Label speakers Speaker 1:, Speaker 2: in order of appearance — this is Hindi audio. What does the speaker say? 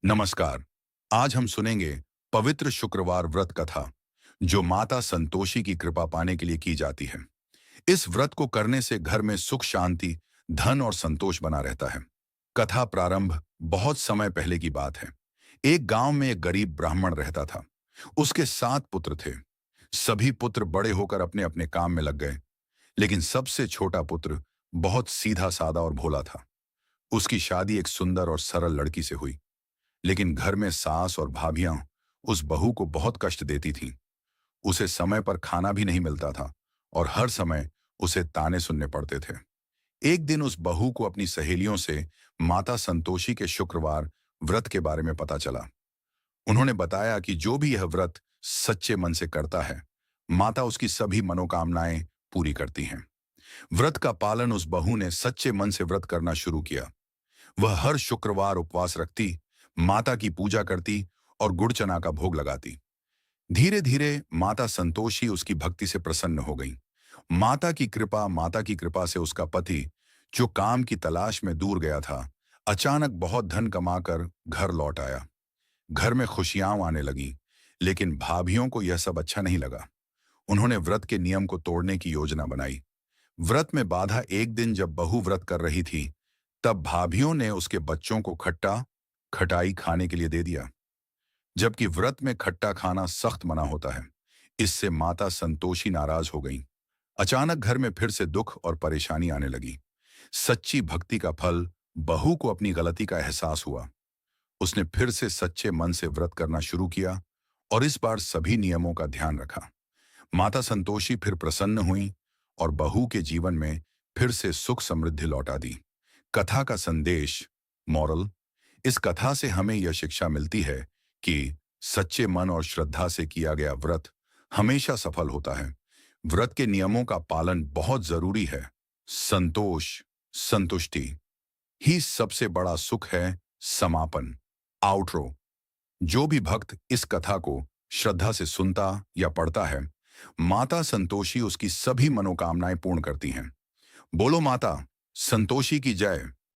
Speaker 1: नमस्कार। आज हम सुनेंगे पवित्र शुक्रवार व्रत कथा जो माता संतोषी की कृपा पाने के लिए की जाती है। इस व्रत को करने से घर में सुख शांति, धन और संतोष बना रहता है। कथा प्रारंभ बहुत समय पहले की बात है। एक गांव में एक गरीब ब्राह्मण रहता था। उसके 7 पुत्र थे। सभी पुत्र बड़े होकर अपने अपने काम में लग गए, लेकिन सबसे छोटा पुत्र बहुत सीधा साधा और भोला था। उसकी शादी एक सुंदर और सरल लड़की से हुई, लेकिन घर में सास और भाभियां उस बहू को बहुत कष्ट देती थीं। उसे समय पर खाना भी नहीं मिलता था और हर समय उसे ताने सुनने पड़ते थे। एक दिन उस बहू को अपनी सहेलियों से माता संतोषी के शुक्रवार व्रत के बारे में पता चला। उन्होंने बताया कि जो भी यह व्रत सच्चे मन से करता है, माता उसकी सभी मनोकामनाएं पूरी करती हैं। व्रत का पालन उस बहू ने सच्चे मन से व्रत करना शुरू किया। वह हर शुक्रवार उपवास रखती, माता की पूजा करती और गुड़ चना का भोग लगाती। धीरे धीरे माता संतोषी उसकी भक्ति से प्रसन्न हो गई। माता की कृपा से उसका पति, जो काम की तलाश में दूर गया था, अचानक बहुत धन कमाकर घर लौट आया। घर में खुशियां आने लगी, लेकिन भाभियों को यह सब अच्छा नहीं लगा। उन्होंने व्रत के नियम को तोड़ने की योजना बनाई। व्रत में बाधा एक दिन जब बहू व्रत कर रही थी, तब भाभियों ने उसके बच्चों को खट्टा खटाई खाने के लिए दे दिया, जबकि व्रत में खट्टा खाना सख्त मना होता है। इससे माता संतोषी नाराज हो गईं। अचानक घर में फिर से दुख और परेशानी आने लगी। सच्ची भक्ति का फल बहू को अपनी गलती का एहसास हुआ। उसने फिर से सच्चे मन से व्रत करना शुरू किया और इस बार सभी नियमों का ध्यान रखा। माता संतोषी फिर प्रसन्न हुई और बहू के जीवन में फिर से सुख समृद्धि लौटा दी। कथा का संदेश, मॉरल: इस कथा से हमें यह शिक्षा मिलती है कि सच्चे मन और श्रद्धा से किया गया व्रत हमेशा सफल होता है। व्रत के नियमों का पालन बहुत जरूरी है। संतोष, संतुष्टि ही सबसे बड़ा सुख है। समापन, आउटरो: जो भी भक्त इस कथा को श्रद्धा से सुनता या पढ़ता है, माता संतोषी उसकी सभी मनोकामनाएं पूर्ण करती हैं। बोलो माता संतोषी की जय।